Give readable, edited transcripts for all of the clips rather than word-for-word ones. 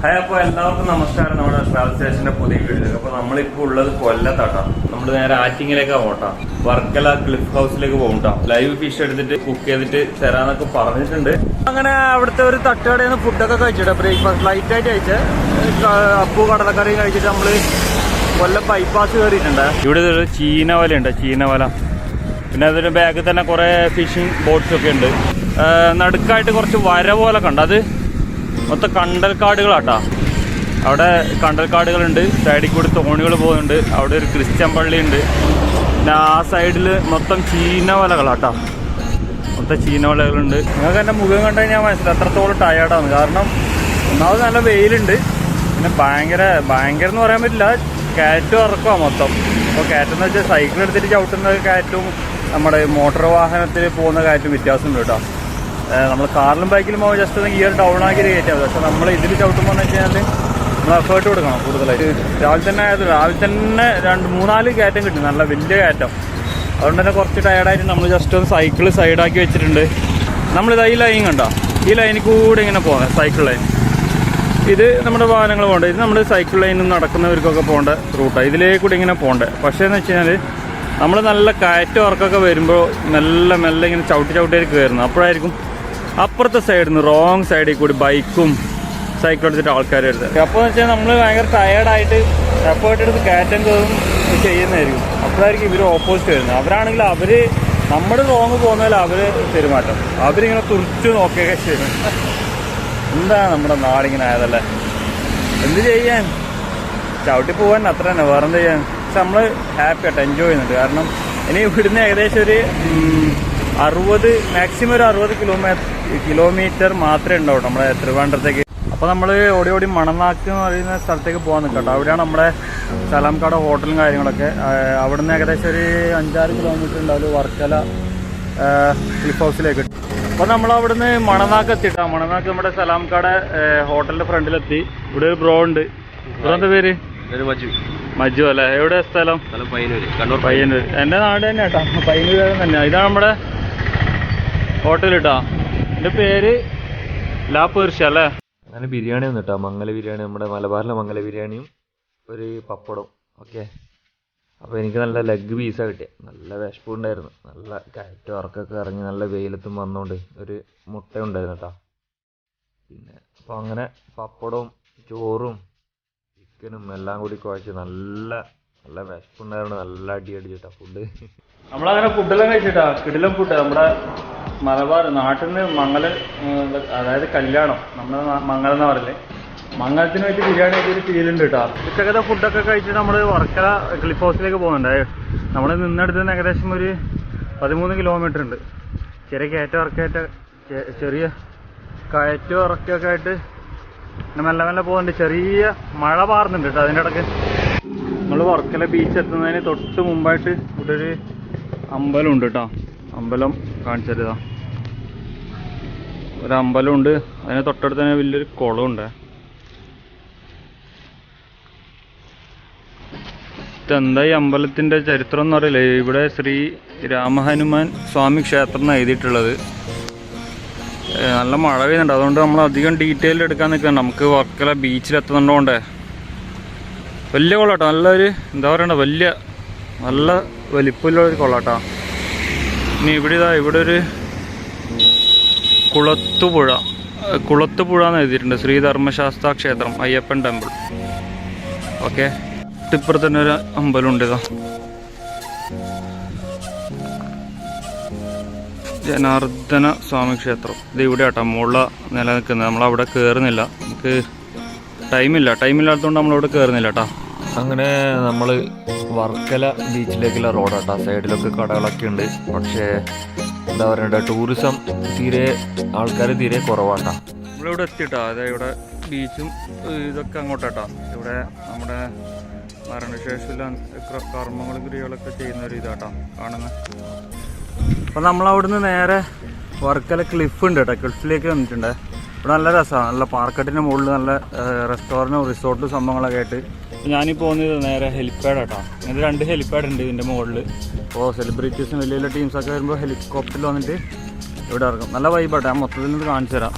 Hi, അപ്പോൾ എല്ലാവർക്കും നമസ്കാരം. നമ്മുടെ ട്രാവൽസ്റ്റേഷന്റെ പുതിയ വീഡിയോ. അപ്പോൾ നമ്മളിപ്പോൾ ഉള്ളത് കൊല്ലത്താട്ടാ. നമ്മൾ നേരെ ആറ്റിങ്ങിലേക്കാണ് പോട്ടാ. വർക്കല ക്ലിഫ് ഹൗസിലേക്ക് പോകട്ടാ. ലൈവ് ഫിഷ് എടുത്തിട്ട് കുക്ക് ചെയ്തിട്ട് തരാന്നൊക്കെ പറഞ്ഞിട്ടുണ്ട്. അങ്ങനെ അവിടുത്തെ ഒരു തട്ടുകടയിൽ നിന്ന് ഫുഡൊക്കെ കഴിച്ചിട്ട് ബ്രേക്ക്ഫാസ്റ്റ് ലൈറ്റ് ആയിട്ട് കഴിച്ച് അപ്പു കടലക്കറി കഴിച്ചിട്ട് നമ്മള് കൊല്ലം ബൈപ്പാസ് കയറിയിട്ടുണ്ട്. ഇവിടെ ഒരു ചീനവല ഉണ്ട്, ചീനവല. പിന്നെ അതിന് ബാഗിൽ തന്നെ കുറെ ഫിഷിംഗ് ബോട്ട്സ് ഒക്കെ ഉണ്ട്. നടുക്കായിട്ട് കുറച്ച് വര പോലെ കണ്ട, അത് മൊത്തം കണ്ടൽക്കാടുകളാട്ടാ. അവിടെ കണ്ടൽക്കാടുകളുണ്ട്, സൈഡിൽ കൂടി തോണികൾ പോകുന്നുണ്ട്. അവിടെ ഒരു ക്രിസ്ത്യൻ പള്ളി ഉണ്ട്. പിന്നെ ആ സൈഡിൽ മൊത്തം ചീനവലകളാട്ടാ, മൊത്തം ചീനവലകളുണ്ട്. നിങ്ങൾക്ക് എൻ്റെ മുഖം കണ്ടു കഴിഞ്ഞാൽ മനസ്സിലായി അത്രത്തോളം ടയേർഡാണ്. കാരണം ഒന്നാമത് നല്ല വെയിലുണ്ട്, പിന്നെ ഭയങ്കര എന്ന് പറയാൻ പറ്റില്ല, കയറ്റവും ഇറക്കമാണ് മൊത്തം. അപ്പോൾ കയറ്റെന്ന് വെച്ചാൽ സൈക്കിൾ എടുത്തിട്ട് ചവിട്ടുന്ന കയറ്റവും നമ്മുടെ മോട്ടോർ വാഹനത്തിൽ പോകുന്ന കയറ്റവും വ്യത്യാസമുണ്ട് കേട്ടോ. നമ്മൾ കാറിലും ബൈക്കിലും പോകുമ്പോൾ ജസ്റ്റ് ഒന്ന് ഗിയർ ഡൗൺ ആക്കി കയറ്റാം. പക്ഷെ നമ്മൾ ഇതിൽ ചവിട്ടുമ്പോൾ എന്ന് വെച്ച് കഴിഞ്ഞാൽ നമ്മൾ എഫേർട്ട് കൊടുക്കണം കൂടുതലായിട്ട്. രാവിലെ തന്നെ 2-3-4 കയറ്റം കിട്ടും, നല്ല വലിയ കയറ്റം. അതുകൊണ്ട് തന്നെ കുറച്ച് ടയർഡായിട്ട് നമ്മൾ ജസ്റ്റ് ഒന്ന് സൈക്കിൾ സൈഡാക്കി വെച്ചിട്ടുണ്ട്. നമ്മളിത് ഈ ലൈൻ കണ്ടോ, ഈ ലൈനിൽ കൂടെ ഇങ്ങനെ പോകുന്നത് സൈക്കിൾ ലൈൻ. ഇത് നമ്മുടെ വാഹനങ്ങൾ പോകേണ്ടത്, ഇത് നമ്മുടെ സൈക്കിൾ ലൈനിൽ നടക്കുന്നവർക്കൊക്കെ പോകേണ്ട റൂട്ടാണ്. ഇതിലേക്ക് കൂടി ഇങ്ങനെ പോകേണ്ടത്. പക്ഷേ എന്ന് വെച്ച് കഴിഞ്ഞാൽ നമ്മൾ നല്ല കയറ്റം ഇറക്കൊക്കെ വരുമ്പോൾ മെല്ലെ ഇങ്ങനെ ചവിട്ടിയായിരിക്കും കയറുന്നത്. അപ്പോഴായിരിക്കും അപ്പുറത്തെ സൈഡിൽ നിന്ന് റോങ് സൈഡിൽ കൂടി ബൈക്കും സൈക്കിൾ എടുത്തിട്ട് ആൾക്കാർ എടുത്തത്. അപ്പോൾ എന്ന് വെച്ചാൽ നമ്മൾ ഭയങ്കര ടയേർഡായിട്ട് എഫേർട്ട് എടുത്ത് കയറ്റം കയറും ചെയ്യുന്നതായിരിക്കും. അപ്പോഴായിരിക്കും ഇവർ ഓപ്പോസിറ്റ് വരുന്നത്. അവരാണെങ്കിൽ അവർ നമ്മുടെ റോങ് പോകുന്നതിൽ അവർ പെരുമാറ്റം, അവരിങ്ങനെ തുറച്ചു നോക്കുകയൊക്കെ ചെയ്യും. എന്താ നമ്മുടെ നാടിങ്ങനെ ആയതല്ലേ, എന്ത് ചെയ്യാൻ, ചവിട്ടി പോകാൻ അത്ര തന്നെ, വേറെന്ത് ചെയ്യാൻ. പക്ഷെ നമ്മൾ ഹാപ്പി ആയിട്ട് എൻജോയ് ചെയ്യുന്നുണ്ട്. കാരണം ഇനി ഇവിടുന്ന് ഏകദേശം ഒരു 60 മാക്സിമം ഒരു 60 കിലോമീറ്റർ മാത്രമേ ഉണ്ടാവും നമ്മുടെ ട്രിവാൻഡ്രത്തേക്ക്. അപ്പോൾ നമ്മൾ ഓടി മണനാക്ക് എന്ന് പറയുന്ന സ്ഥലത്തേക്ക് പോകാൻ നിൽക്കട്ടോ. അവിടെയാണ് നമ്മുടെ സലാംകാട് ഹോട്ടലും കാര്യങ്ങളൊക്കെ. അവിടെ നിന്ന് ഏകദേശം ഒരു 5-6 കിലോമീറ്റർ ഉണ്ടാവും വർക്കല ക്ലിഫ് ഹൗസിലേക്ക്. അപ്പോൾ നമ്മൾ അവിടുന്ന് മണനാക്ക് എത്തിയിട്ടാ. മണനാക്ക് നമ്മുടെ സലാംകാട് ഹോട്ടലിൻ്റെ ഫ്രണ്ടിലെത്തി. ഇവിടെ ഒരു ബ്രോ ഉണ്ട്. ബ്രോ എന്താ പേര്? മജു അല്ലേ? എവിടെ സ്ഥലം? പയ്യന്നൂർ. എൻ്റെ നാട് തന്നെ കേട്ടോ, പയ്യന്നൂർ തന്നെയാണ്. ഇതാണ് നമ്മുടെ ഹോട്ടൽ കേട്ടോ. എൻ്റെ പേര് ലാ പേർഷ്യ അല്ലേ. അങ്ങനെ ബിരിയാണി ഒന്ന് കേട്ടോ, മംഗല ബിരിയാണി, നമ്മുടെ മലബാറിലെ മംഗല ബിരിയാണിയും ഒരു പപ്പടം. ഓക്കെ, അപ്പോൾ എനിക്ക് നല്ല ലെഗ് പീസാണ് കിട്ടിയത്. നല്ല വിശപ്പുണ്ടായിരുന്നു, നല്ല കയറ്റം ഇറക്കൊക്കെ ഇറങ്ങി നല്ല വെയിലത്തും വന്നുകൊണ്ട് ഒരു മുട്ട ഉണ്ടായിരുന്നു കേട്ടോ. പിന്നെ അപ്പോൾ അങ്ങനെ പപ്പടവും ചോറും ചിക്കനും എല്ലാം കൂടി കുഴച്ച് നല്ല വിശപ്പുണ്ടായിരുന്നു. നല്ല അടിച്ചിട്ടാ ഫുഡ്. നമ്മളങ്ങനെ ഫുഡെല്ലാം കഴിച്ചിട്ടാ, കിടിലം ഫുഡ്. നമ്മുടെ മലബാർ നാട്ടിൽ നിന്ന് മംഗലം, അതായത് കല്യാണം, നമ്മുടെ മംഗലം എന്ന് പറയില്ലേ, മംഗലത്തിന് വെച്ച് ബിരിയാണി ഒരു ഫീലുണ്ട് കേട്ടോ. ഉച്ചക്കത്തെ ഫുഡൊക്കെ കഴിച്ചിട്ട് നമ്മൾ വർക്കല ക്ലിഫ് ഹൗസിലേക്ക് പോകുന്നുണ്ട്. നമ്മൾ നിന്നെടുത്ത് ഏകദേശം ഒരു 13 കിലോമീറ്റർ ഉണ്ട്. ചെറിയ കയറ്റം ഇറക്കൊക്കെ ആയിട്ട് മെല്ലെ പോകുന്നുണ്ട്. ചെറിയ മഴ പാറുന്നുണ്ട് കേട്ടോ അതിൻ്റെ ഇടയ്ക്ക്. നമ്മൾ വർക്കല ബീച്ച് എത്തുന്നതിന് തൊട്ട് മുമ്പായിട്ട് ഇവിടെ ഒരു അമ്പലം ഉണ്ട് കേട്ടോ. അമ്പലം കാണിച്ചു തരുതാ, ഒരു അമ്പലമുണ്ട്. അതിന് തൊട്ടടുത്ത് തന്നെ വലിയൊരു കുളമുണ്ട്. ഇതെന്താ ഈ അമ്പലത്തിൻ്റെ ചരിത്രം എന്ന് അറിയില്ല. ഇവിടെ ശ്രീ രാമഹനുമാൻ സ്വാമി ക്ഷേത്രം എന്ന് എഴുതിയിട്ടുള്ളത്. നല്ല മഴ പെയ്യുന്നുണ്ട്, അതുകൊണ്ട് നമ്മൾ അധികം ഡീറ്റെയിൽ എടുക്കാൻ നിൽക്കുന്നുണ്ട്. നമുക്ക് വർക്കല ബീച്ചിലെത്തുന്നുണ്ടോണ്ടേ. വലിയ കൊള്ളാട്ടോ, നല്ലൊരു എന്താ പറയണ്ട, നല്ല വലിപ്പമുള്ള ഒരു കൊള്ളാട്ടോ. ഇനി ഇവിടെ ഒരു കുളത്തുപുഴ എന്ന് എഴുതിയിട്ടുണ്ട്. ശ്രീ ധർമ്മശാസ്ത്ര ക്ഷേത്രം, അയ്യപ്പൻ ടെമ്പിൾ. ഓക്കെ, ഇപ്പുറത്ത് തന്നെ ഒരു അമ്പലമുണ്ട്. ഇതാ ജനാർദ്ദന സ്വാമി ക്ഷേത്രം. ഇത് ഇവിടെ ആട്ടോ മുകളിൽ നിലനിൽക്കുന്നത്. നമ്മളവിടെ കയറുന്നില്ല, നമുക്ക് ടൈമില്ലാത്തതുകൊണ്ട് നമ്മളവിടെ കയറുന്നില്ല കേട്ടോ. അങ്ങനെ നമ്മൾ വർക്കല ബീച്ചിലേക്കുള്ള റോഡാട്ടോ. സൈഡിലൊക്കെ കടകളൊക്കെ ഉണ്ട്, പക്ഷേ എന്താ പറയണ്ട, ടൂറിസം ആൾക്കാർ തീരെ കുറവാട്ടോ. നമ്മളിവിടെ എത്തിയിട്ടാ. അതായത് ഇവിടെ ബീച്ചും ഇതൊക്കെ അങ്ങോട്ടാട്ടോ. ഇവിടെ നമ്മുടെ മരണശേഷമുള്ള കർമ്മങ്ങളും ക്രിയകളൊക്കെ ചെയ്യുന്ന ഒരു ഇതാട്ടോ കാണുന്നത്. അപ്പം നമ്മളവിടുന്ന് നേരെ വർക്കല ക്ലിഫ് ഉണ്ട് കേട്ടോ. ക്ലിഫിലേക്ക് വന്നിട്ടുണ്ട്. ഇവിടെ നല്ല രസമാണ്, നല്ല പാർക്കറ്റിൻ്റെ മുകളിൽ നല്ല റെസ്റ്റോറൻറ്റും റിസോർട്ടും സംഭവങ്ങളൊക്കെ ആയിട്ട്. ഞാനിപ്പോൾ പോകുന്നത് നേരെ ഹെലിപ്പാഡ് കേട്ടോ. ഇങ്ങനെ 2 ഹെലിപ്പാഡ് ഉണ്ട് ഇതിൻ്റെ മുകളിൽ. അപ്പോൾ സെലിബ്രിറ്റീസും വലിയ ടീംസൊക്കെ വരുമ്പോൾ ഹെലികോപ്റ്ററിൽ വന്നിട്ട് ഇവിടെ ഇറങ്ങും. നല്ല വൈബാട്ടോ. ഞാൻ മൊത്തത്തിൽ നിന്ന് കാണിച്ചു തരാം.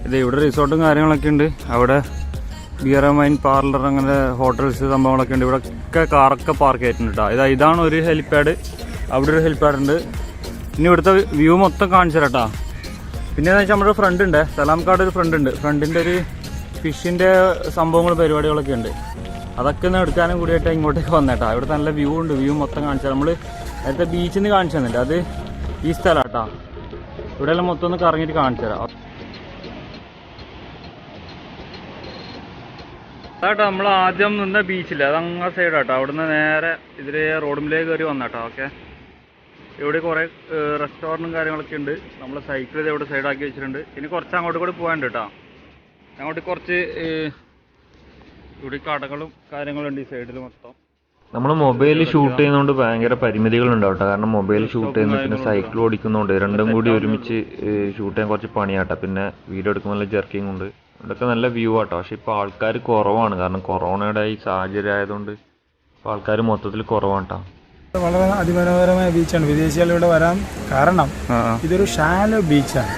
ഇത് ഇവിടെ റിസോർട്ടും കാര്യങ്ങളൊക്കെ ഉണ്ട്. അവിടെ ബിയർ വൈൻ പാർലർ അങ്ങനെ ഹോട്ടൽസ് സംഭവങ്ങളൊക്കെ ഉണ്ട്. ഇവിടെ ഒക്കെ കാറൊക്കെ പാർക്ക് ചെയ്തിട്ടുണ്ട് കേട്ടോ. ഇതാണ് ഒരു ഹെലിപ്പാഡ്, അവിടെ ഒരു ഹെലിപ്പാഡ് ഉണ്ട്. ഇനി ഇവിടുത്തെ വ്യൂ മൊത്തം കാണിച്ചു തരാം കേട്ടോ. പിന്നെ എന്താ വെച്ചാൽ നമ്മുടെ ഫ്രണ്ട് ഉണ്ട്, സലാംകാട് ഒരു ഫ്രണ്ട് ഉണ്ട്. ഫ്രണ്ടിൻ്റെ ഒരു ഫിഷിൻ്റെ സംഭവങ്ങൾ പരിപാടികളൊക്കെ ഉണ്ട്. അതൊക്കെ ഒന്ന് എടുക്കാനും കൂടിയായിട്ട് ഇങ്ങോട്ടേക്ക് വന്നേട്ടാ. ഇവിടെ നല്ല വ്യൂ ഉണ്ട്, വ്യൂ മൊത്തം കാണിച്ചു തരാം. നമ്മൾ നേരത്തെ ബീച്ചിൽ നിന്ന് കാണിച്ചു തന്നില്ല, അത് ഈ സ്ഥലം കേട്ടോ. ഇവിടെയെല്ലാം മൊത്തം ഒന്ന് കറങ്ങിയിട്ട് കാണിച്ചു തരാം. അതാട്ടോ നമ്മൾ ആദ്യം നിന്ന ബീച്ചില്ല, അത് അങ്ങ് സൈഡാട്ടോ. അവിടുന്ന് നേരെ ഇതിൽ റോഡിലേക്ക് കയറി വന്നാട്ടോ. ഓക്കെ, ഇവിടെ കുറേ റെസ്റ്റോറൻറ്റും കാര്യങ്ങളൊക്കെ ഉണ്ട്. നമ്മൾ സൈക്കിൾ ഇത് ഇവിടെ സൈഡാക്കി വെച്ചിട്ടുണ്ട്. ഇനി കുറച്ച് അങ്ങോട്ട് കൂടി പോകാനുണ്ട് കേട്ടോ. അങ്ങോട്ട് കുറച്ച് ഇവിടെ കടകളും കാര്യങ്ങളുണ്ട് ഈ സൈഡിൽ മൊത്തം. നമ്മൾ മൊബൈൽ ഷൂട്ട് ചെയ്യുന്നതുകൊണ്ട് ഭയങ്കര പരിമിതികളുണ്ടാവും കേട്ടോ. കാരണം മൊബൈൽ ഷൂട്ട് ചെയ്യുന്ന പിന്നെ സൈക്കിൾ ഓടിക്കുന്നതുകൊണ്ട് രണ്ടും കൂടി ഒരുമിച്ച് ഷൂട്ട് ചെയ്യാൻ കുറച്ച് പണിയാട്ടോ. പിന്നെ വീഡിയോ എടുക്കുമ്പോൾ നല്ല ജെർക്കിങ് ഉണ്ട്. ഇവിടെയൊക്കെ നല്ല വ്യൂ ആട്ടോ. പക്ഷെ ഇപ്പോൾ ആൾക്കാർ കുറവാണ്, കാരണം കൊറോണയുടെ ഈ സാഹചര്യം ആയതുകൊണ്ട് ഇപ്പോൾ ആൾക്കാർ മൊത്തത്തിൽ കുറവാണ് കേട്ടോ. വളരെ അതിമനോഹരമായ ബീച്ചാണ്. വിദേശികൾ ഇവിടെ വരാൻ കാരണം ഇതൊരു ഷാലോ ബീച്ചാണ്.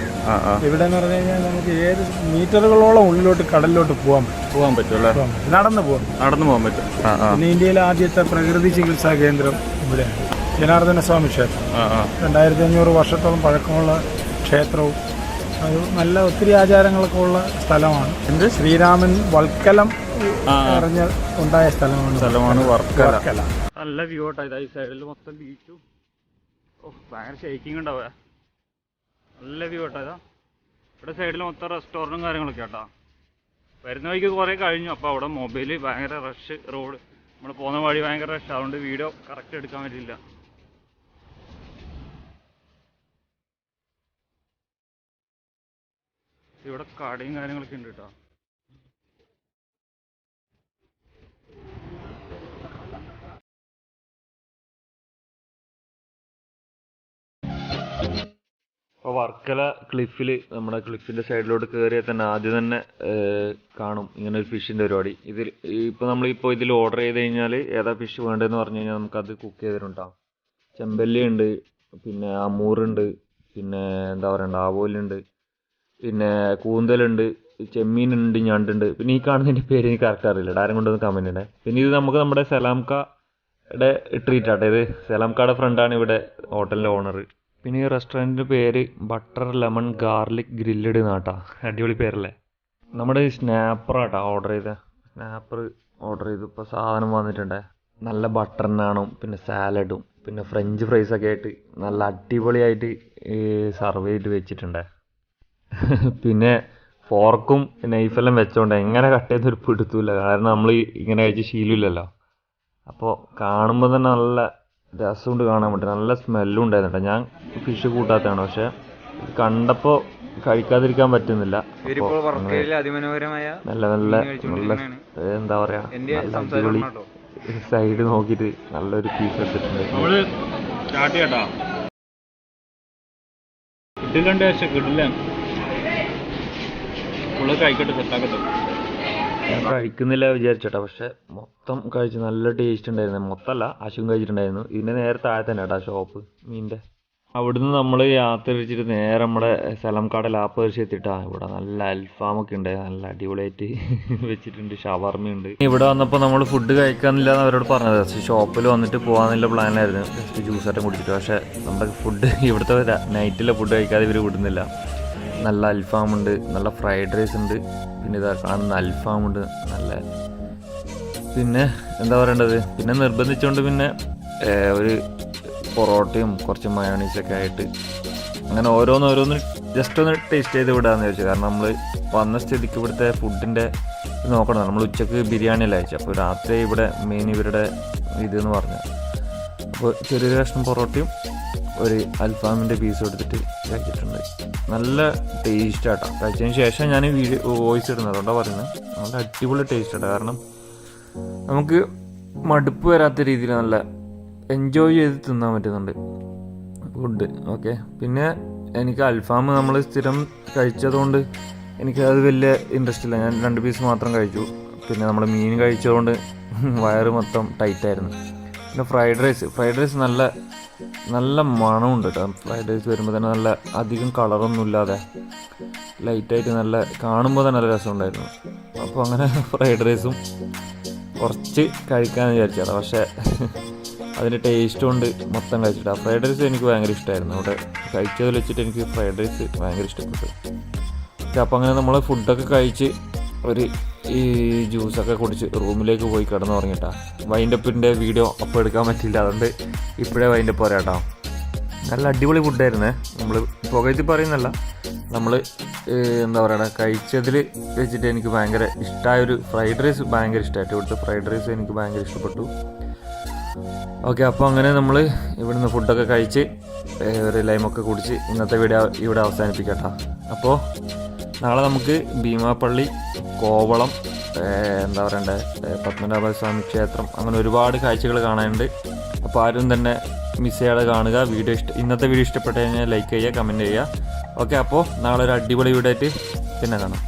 ഇവിടെ എന്ന് പറഞ്ഞു കഴിഞ്ഞാൽ നമുക്ക് ഏത് മീറ്ററുകളോളം ഉള്ളിലോട്ട് കടലിലോട്ട് പോകാൻ പറ്റും അല്ലേ? നടന്നു പോകാൻ പറ്റും. പിന്നെ ഇന്ത്യയിലെ ആദ്യത്തെ പ്രകൃതി ചികിത്സാ കേന്ദ്രം ഇവിടെയാണ്, ജനാർദ്ദന സ്വാമി ക്ഷേത്രം. 2500 വർഷത്തോളം പഴക്കമുള്ള ക്ഷേത്രവും ഒരു നല്ല ഒത്തിരി ആചാരങ്ങളൊക്കെ ഉള്ള സ്ഥലമാണ്. ശ്രീരാമൻ വൽക്കലം ഉണ്ടായ സ്ഥലമാണ് വർക്കല. നല്ല വ്യൂ ആട്ടോ. ഇതാ ഈ സൈഡിൽ മൊത്തം ബീച്ചും ഭയങ്കര ഷേക്കിംഗ് ഉണ്ടാവുക. നല്ല വ്യൂ ആട്ടോ. ഇതാ ഇവിടെ സൈഡിൽ മൊത്തം റെസ്റ്റോറൻറ്റും കാര്യങ്ങളൊക്കെ ആട്ടോ. വരുന്ന വഴിക്ക് കുറേ കഴിഞ്ഞു. അപ്പോൾ അവിടെ മൊബൈൽ ഭയങ്കര റഷ്, റോഡ് നമ്മൾ പോകുന്ന വഴി ഭയങ്കര റഷ്, അതുകൊണ്ട് വീഡിയോ കറക്റ്റ് എടുക്കാൻ പറ്റില്ല. ഇവിടെ കടയും കാര്യങ്ങളൊക്കെ ഉണ്ട് കേട്ടോ. അപ്പോൾ വർക്കല ക്ലിഫിൽ നമ്മുടെ ക്ലിഫിൻ്റെ സൈഡിലോട്ട് കയറിയാൽ തന്നെ ആദ്യം തന്നെ കാണും ഇങ്ങനെ ഒരു ഫിഷിൻ്റെ പരിപാടി. ഇതിൽ നമ്മളിപ്പോൾ ഇതിൽ ഓർഡർ ചെയ്ത് കഴിഞ്ഞാൽ ഏതാ ഫിഷ് വേണ്ടതെന്ന് പറഞ്ഞു കഴിഞ്ഞാൽ നമുക്കത് കുക്ക് ചെയ്തിട്ടുണ്ടാകും. ചെമ്പല്ലി ഉണ്ട്, പിന്നെ അമൂറുണ്ട്, പിന്നെ എന്താ പറയണ്ട ആവോലുണ്ട്, പിന്നെ കൂന്തലുണ്ട്, ചെമ്മീനുണ്ട്, ഞണ്ടുണ്ട്. പിന്നെ ഈ കാണുന്നതിൻ്റെ പേര് എനിക്ക് കറക്റ്റ് അറിയില്ല, ആരും കൊണ്ടൊന്ന് കമൻറ്റ് ഉണ്ട്. പിന്നെ ഇത് നമുക്ക് നമ്മുടെ സലാംക്കയുടെ ട്രീറ്റ് ആട്ടെ. ഇത് സലാംക്കയുടെ ഫ്രണ്ടാണ് ഇവിടെ ഹോട്ടലിൻ്റെ ഓണർ. പിന്നെ ഈ റെസ്റ്റോറൻറ്റിൻ്റെ പേര് ബട്ടർ ലെമൺ ഗാർലിക് ഗ്രില്ലഡ് നാട്ടാ. അടിപൊളി പേരല്ലേ. നമ്മുടെ സ്നാപ്പറാട്ടാ ഓർഡർ ചെയ്തു. ഇപ്പോൾ സാധനം വന്നിട്ടുണ്ട്. നല്ല ബട്ടർ നാണും പിന്നെ സാലഡും പിന്നെ ഫ്രഞ്ച് ഫ്രൈസൊക്കെ ആയിട്ട് നല്ല അടിപൊളിയായിട്ട് സർവ് ചെയ്ത് വെച്ചിട്ടുണ്ട്. പിന്നെ ഫോർക്കും നൈഫെല്ലാം വെച്ചോണ്ട് എങ്ങനെ കട്ട് ചെയ്തൊരു പിടുത്തൂല്ല, കാരണം നമ്മൾ ഇങ്ങനെ കഴിച്ച് ശീലമില്ലല്ലോ. അപ്പോൾ കാണുമ്പോൾ തന്നെ നല്ല രസമുണ്ട് കാണാൻ പറ്റും. നല്ല സ്മെല്ലും ഉണ്ടായിരുന്നു കേട്ടോ. ഞാൻ ഫിഷ് കൂട്ടാത്തതാണ്, പക്ഷെ കണ്ടപ്പോൾ കഴിക്കാതിരിക്കാൻ പറ്റുന്നില്ല. നല്ല നല്ല നല്ല എന്താ പറയാ, അടിപൊളി സൈഡ് നോക്കിയിട്ട് നല്ലൊരു പീസ് എടുത്തിട്ടുണ്ട്. ഞാൻ കഴിക്കുന്നില്ല വിചാരിച്ചേട്ടാ, പക്ഷെ മൊത്തം കഴിച്ച് നല്ല ടേസ്റ്റ് ഉണ്ടായിരുന്നു. മൊത്തമല്ല, ആശും കഴിച്ചിട്ടുണ്ടായിരുന്നു. ഇതിൻ്റെ നേരെ താഴെ തന്നെ കേട്ടോ ഷോപ്പ് മീനിൻ്റെ. അവിടുന്ന് നമ്മൾ യാത്ര തിരിച്ചിട്ട് നേരെ നമ്മുടെ സലാംക്കാട് ലാപ്പ് കഴിച്ച് എത്തിയിട്ടാ. ഇവിടെ നല്ല അൽഫാമൊക്കെ ഉണ്ട്, നല്ല അടിപൊളിയായിട്ട് വെച്ചിട്ടുണ്ട്. ഷവർമയുണ്ട്. ഇവിടെ വന്നപ്പോൾ നമ്മൾ ഫുഡ് കഴിക്കാനില്ല എന്ന് അവരോട് പറഞ്ഞത്. ഷോപ്പിൽ വന്നിട്ട് പോകാനുള്ള പ്ലാനായിരുന്നു, ജസ്റ്റ് ജ്യൂസായിട്ടും കുടിച്ചിട്ട്. പക്ഷേ നമ്മുടെ ഫുഡ് ഇവിടുത്തെ നൈറ്റിലെ ഫുഡ് കഴിക്കാതെ ഇവർ വിടുന്നില്ല. നല്ല അൽഫാമുണ്ട്, നല്ല ഫ്രൈഡ് റൈസ് ഉണ്ട്, പിന്നെ ഇതാ കാണുന്ന അൽഫാമുണ്ട് നല്ല. പിന്നെ എന്താ പറയേണ്ടത്, പിന്നെ നിർബന്ധിച്ചുകൊണ്ട് പിന്നെ ഒരു പൊറോട്ടയും കുറച്ച് മയോണീസൊക്കെ ആയിട്ട് അങ്ങനെ ഓരോന്ന് ജസ്റ്റ് ഒന്ന് ടേസ്റ്റ് ചെയ്ത് വിടാമെന്ന് ചോദിച്ചു. കാരണം നമ്മൾ വന്ന സ്ഥിതിക്ക് ഇവിടുത്തെ ഫുഡിൻ്റെ നോക്കണം. നമ്മൾ ഉച്ചക്ക് ബിരിയാണിയല്ല അയച്ചു, അപ്പോൾ രാത്രി ഇവിടെ മെയിൻ ഇവരുടെ ഇതെന്ന് പറഞ്ഞു. അപ്പോൾ ചെറിയൊരു കഷ്ണം പൊറോട്ടയും ഒരു അൽഫാമിൻ്റെ പീസ് എടുത്തിട്ട് കഴിച്ചിട്ടുണ്ട്. നല്ല ടേസ്റ്റ് ആട്ടോ. കഴിച്ചതിന് ശേഷം ഞാൻ വോയിസ് ഇടുന്നത്, അതുകൊണ്ടാണ് പറയുന്നത്. നല്ല അടിപൊളി ടേസ്റ്റ് ആട്ടോ. കാരണം നമുക്ക് മടുപ്പ് വരാത്ത രീതിയിൽ നല്ല എൻജോയ് ചെയ്ത് തിന്നാൻ പറ്റുന്നുണ്ട് ഫുഡ്. ഓക്കെ, പിന്നെ എനിക്ക് അൽഫാം നമ്മൾ സ്ഥിരം കഴിച്ചതുകൊണ്ട് എനിക്കത് വലിയ ഇൻട്രസ്റ്റ് ഇല്ല. ഞാൻ 2 പീസ് മാത്രം കഴിച്ചു. പിന്നെ നമ്മൾ മീൻ കഴിച്ചതുകൊണ്ട് വയറ് മൊത്തം ടൈറ്റായിരുന്നു. പിന്നെ ഫ്രൈഡ് റൈസ് നല്ല നല്ല മണമുണ്ട് കേട്ടോ. ഫ്രൈഡ് റൈസ് വരുമ്പോൾ തന്നെ നല്ല അധികം കളറൊന്നും ഇല്ലാതെ ലൈറ്റായിട്ട് നല്ല കാണുമ്പോൾ തന്നെ നല്ല രസമുണ്ടായിരുന്നു. അപ്പോൾ അങ്ങനെ ഫ്രൈഡ് റൈസും കുറച്ച് കഴിക്കാമെന്ന് വിചാരിച്ചതാണ്. പക്ഷേ അതിൻ്റെ ടേസ്റ്റ് കൊണ്ട് മൊത്തം കഴിച്ചിട്ട് ഫ്രൈഡ് റൈസ് എനിക്ക് ഭയങ്കര ഇഷ്ടമായിരുന്നു. അവിടെ കഴിച്ചതിൽ വെച്ചിട്ട് എനിക്ക് ഫ്രൈഡ് റൈസ് ഭയങ്കര ഇഷ്ടപ്പെട്ടു. അപ്പോൾ അങ്ങനെ നമ്മൾ ഫുഡൊക്കെ കഴിച്ച് ഒരു ഈ ജ്യൂസൊക്കെ കുടിച്ച് റൂമിലേക്ക് പോയി കിടന്ന് ഉറങ്ങിയിട്ടാണ്. വൈൻഡപ്പിൻ്റെ വീഡിയോ അപ്പോൾ എടുക്കാൻ പറ്റില്ല, അതുകൊണ്ട് ഇപ്പോഴേ വൈൻഡപ്പ് പറയാം കേട്ടോ. നല്ല അടിപൊളി ഫുഡായിരുന്നേ. നമ്മൾ പുകഴ്ത്തി പറയുന്നല്ല, നമ്മൾ എന്താ പറയുക കഴിച്ചതിൽ വെച്ചിട്ട് എനിക്ക് ഭയങ്കര ഇഷ്ടമായൊരു ഫ്രൈഡ് റൈസ് ഭയങ്കര ഇഷ്ടമായിട്ട്. ഇവിടുത്തെ ഫ്രൈഡ് റൈസ് എനിക്ക് ഭയങ്കര ഇഷ്ടപ്പെട്ടു. ഓക്കെ, അപ്പോൾ അങ്ങനെ നമ്മൾ ഇവിടുന്ന് ഫുഡൊക്കെ കഴിച്ച് ഒരു ലൈമൊക്കെ കുടിച്ച് ഇന്നത്തെ വീഡിയോ ഇവിടെ അവസാനിപ്പിക്കാം കേട്ടോ. അപ്പോൾ നാളെ നമുക്ക് ഭീമാപ്പള്ളി, കോവളം, എന്താ പറയണ്ടേ, പത്മനാഭസ്വാമി ക്ഷേത്രം, അങ്ങനെ ഒരുപാട് കാഴ്ചകൾ കാണാനുണ്ട്. അപ്പോൾ ആരും തന്നെ മിസ് ചെയ്യാതെ കാണുക. ഇന്നത്തെ വീഡിയോ ഇഷ്ടപ്പെട്ട് കഴിഞ്ഞാൽ ലൈക്ക് ചെയ്യുക, കമൻറ്റ് ചെയ്യുക. ഓക്കെ, അപ്പോൾ നാളെ ഒരു അടിപൊളി വീഡിയോ ആയിട്ട് പിന്നെ കാണാം.